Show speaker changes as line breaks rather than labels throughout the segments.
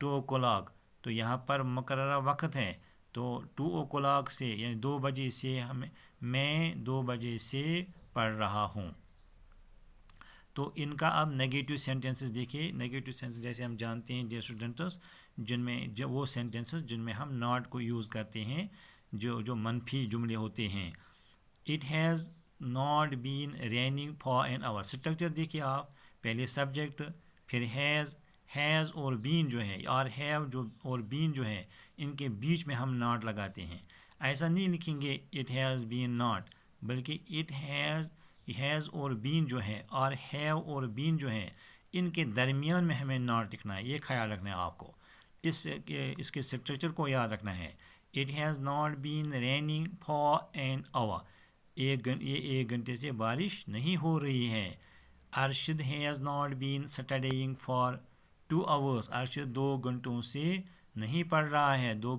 2 o'clock, تو یہاں پر مقررہ وقت ہے، تو 2 o'clock سے یعنی 2 بجے سے میں 2 بجے سے پڑھ رہا ہوں. تو ان کا اب نگیٹو سینٹینسز دیکھیے. نگیٹو سینٹینس جیسے ہم جانتے ہیں ڈیئر اسٹوڈنٹس، جن میں وہ سینٹینسز جن میں ہم ناٹ کو یوز کرتے ہیں، جو منفی جملے ہوتے ہیں. It has not been raining for an hour. Structure دیکھیے آپ، پہلے سبجیکٹ، پھر ہیز اور بین جو ہے، اور ہیو جو اور بین جو ہے، ان کے بیچ میں ہم ناٹ لگاتے ہیں. ایسا نہیں لکھیں گے اٹ ہیز بین ناٹ، بلکہ اٹ ہیز اور بین جو ہے اور ہیو اور بین جو ہے، ان کے درمیان میں ہمیں ناٹ لکھنا ہے. یہ خیال رکھنا ہے آپ کو، اس کے اسٹرکچر کو یاد رکھنا ہے. It has not been raining for an hour. یہ 1 گھنٹے سے بارش نہیں ہو رہی ہے. Arshad has not been studying for 2 hours. Arshad 2 گھنٹوں سے نہیں پڑھ رہا ہے، 2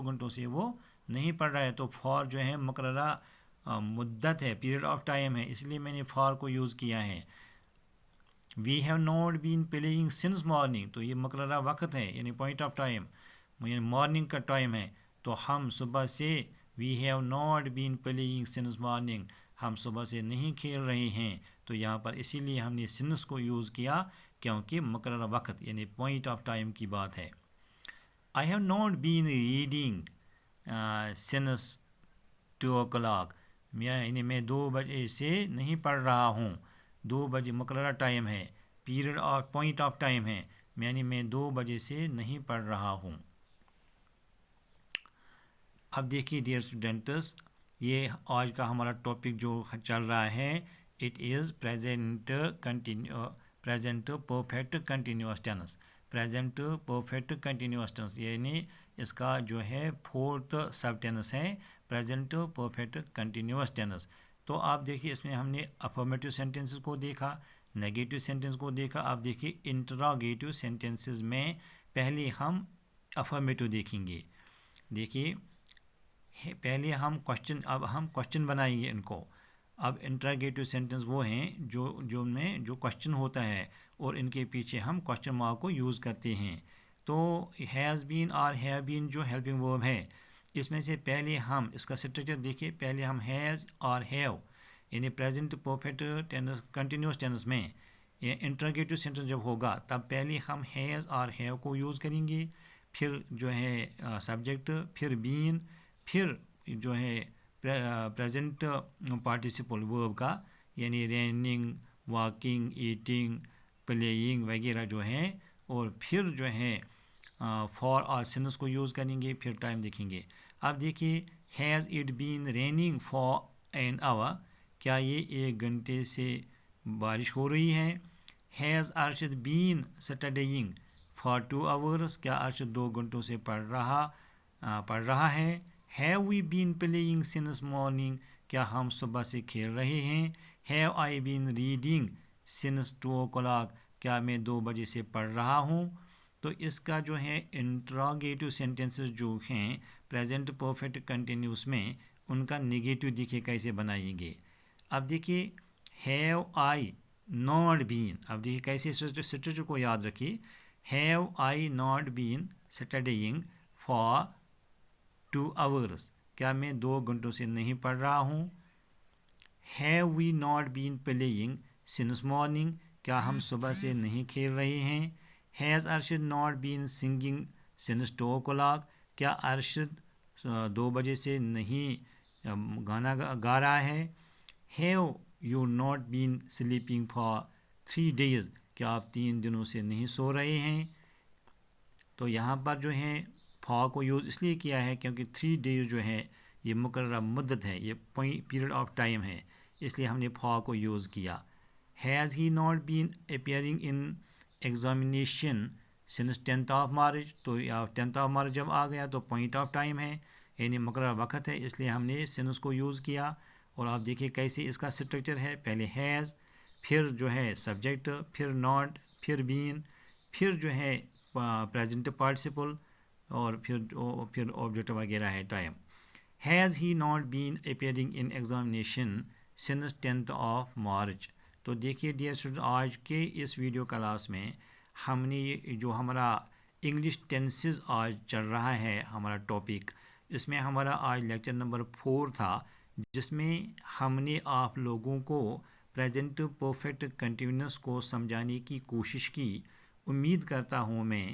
گھنٹوں سے وہ نہیں پڑھ رہا ہے. تو فار جو ہے مقررہ مدت ہے، پیریڈ آف ٹائم ہے، اس لیے میں نے فار کو یوز کیا ہے. We have not been playing since morning. تو یہ مقررہ وقت ہے، یعنی پوائنٹ آف ٹائم، یعنی مارننگ کا ٹائم ہے. تو ہم صبح سے we have not been playing since morning, ہم صبح سے نہیں کھیل رہے ہیں. تو یہاں پر اسی لیے ہم نے سنس کو یوز کیا، کیونکہ مقررہ وقت یعنی پوائنٹ آف ٹائم کی بات ہے. I have not been reading since 2 o'clock. یعنی میں 2 بجے سے نہیں پڑھ رہا ہوں. 2 بجے مقررہ ٹائم ہے، period of point of time ہے، یعنی میں 2 بجے سے نہیں پڑھ رہا ہوں. اب دیکھیے ڈیئر اسٹوڈنٹس، یہ آج کا ہمارا ٹاپک جو چل رہا ہے، it is present perfect continuous tense. Present perfect continuous tense یعنی اس کا جو ہے 4th سب ٹینس ہے پریزنٹ پرفیکٹ کنٹینیوس ٹینس. تو آپ دیکھیے اس میں ہم نے افرمیٹو سینٹینسز کو دیکھا، نیگیٹو سینٹینس کو دیکھا. آپ دیکھیے انٹراگیٹو سینٹینسز میں پہلے ہم افرمیٹو دیکھیں گے. دیکھیے پہلے ہم کوشچن بنائیں گے ان کو. اب انٹراگیٹو سینٹینس وہ ہیں جو کوشچن ہوتا ہے اور ان کے پیچھے ہم کوشچن مارک کو یوز کرتے ہیں. تو ہیز بین اور ہیو بین جو ہیلپنگ ورب ہے، اس میں سے پہلے ہم اس کا اسٹرکچر دیکھیں. پہلے ہم ہیز اور ہیو یعنی present perfect tense continuous tense میں انٹراگیٹو سینٹینس جب ہوگا تب پہلے ہم ہیز اور ہیو کو یوز کریں گے، پھر جو ہے سبجیکٹ، پھر بین، پھر جو ہے پریزنٹ پارٹیسپل ورب کا یعنی ریننگ، واکنگ، ایٹنگ، پلیئنگ وغیرہ جو ہیں، اور پھر جو ہے فار اور سنس کو یوز کریں گے، پھر ٹائم دیکھیں گے. اب دیکھیے has it been raining for an hour. کیا یہ 1 گھنٹے سے بارش ہو رہی ہے؟ Has Arshad been studying for 2 hours. کیا ارشد 2 گھنٹوں سے پڑھ رہا ہے؟ Have we been playing since morning. کیا ہم صبح سے کھیل رہے ہیں؟ Have I been reading since 2 o'clock. کیا میں 2 بجے سے پڑھ رہا ہوں؟ تو اس کا جو ہے انٹراگیٹو سینٹینسز جو ہیں پریزنٹ پرفیکٹ کنٹینیوس میں، ان کا نگیٹو دیکھیے کیسے بنائیں گے. اب دیکھیے ہیو آئی ناٹ بین. اب دیکھیے کیسے اسٹرکچر کو یاد رکھیے. Have I not been studying for 2 hours. کیا میں 2 گھنٹوں سے نہیں پڑھ رہا ہوں؟ Have we not been playing since morning. کیا ہم صبح سے نہیں کھیل رہے ہیں؟ Has Arshad not been singing since 2 o'clock. کیا ارشد 2 بجے سے نہیں گانا گا رہا ہے؟ Have you not been sleeping for 3 days. کیا آپ 3 دنوں سے نہیں سو رہے ہیں؟ تو یہاں پر جو ہے فار کو یوز اس لیے کیا ہے کیونکہ 3 days جو ہے یہ مقررہ مدت ہے، یہ پیریڈ آف ٹائم ہے، اس لیے ہم نے فار کو یوز کیا. Has he not been appearing in examination since 10th of March. تو 10th of March جب آ گیا تو پوائنٹ آف ٹائم ہے، یعنی مقررہ وقت ہے، اس لیے ہم نے سنس کو یوز کیا. اور آپ دیکھیے کیسے اس کا اسٹرکچر ہے. پہلے ہیز، پھر جو ہے سبجیکٹ، پھر ناٹ، پھر بین، پھر جو ہے پریزنٹ پارٹیسپل، اور پھر آبجیکٹ وغیرہ ہے time. Has he not been appearing in examination since 10th of March. تو دیکھیے ڈیئر اسٹوڈنٹ، آج کے اس ویڈیو کلاس میں ہم نے جو ہمارا انگلش ٹینسز آج چل رہا ہے ہمارا ٹاپک. اس میں ہمارا آج لیکچر نمبر 4 تھا، جس میں ہم نے آپ لوگوں کو پریزنٹ پرفیکٹ کنٹینیوس کو سمجھانے کی کوشش کی. امید کرتا ہوں میں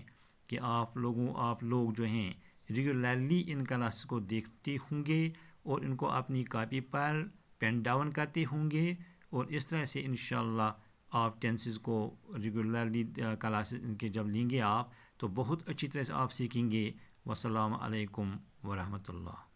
کہ آپ لوگ جو ہیں ریگولرلی ان کلاسز کو دیکھتے ہوں گے اور ان کو اپنی کاپی پر پین ڈاؤن کرتے ہوں گے، اور اس طرح سے انشاءاللہ آپ ٹینسز کو ریگولرلی کلاسز ان کے جب لیں گے آپ تو بہت اچھی طرح سے آپ سیکھیں گے. والسلام علیکم ورحمۃ اللہ.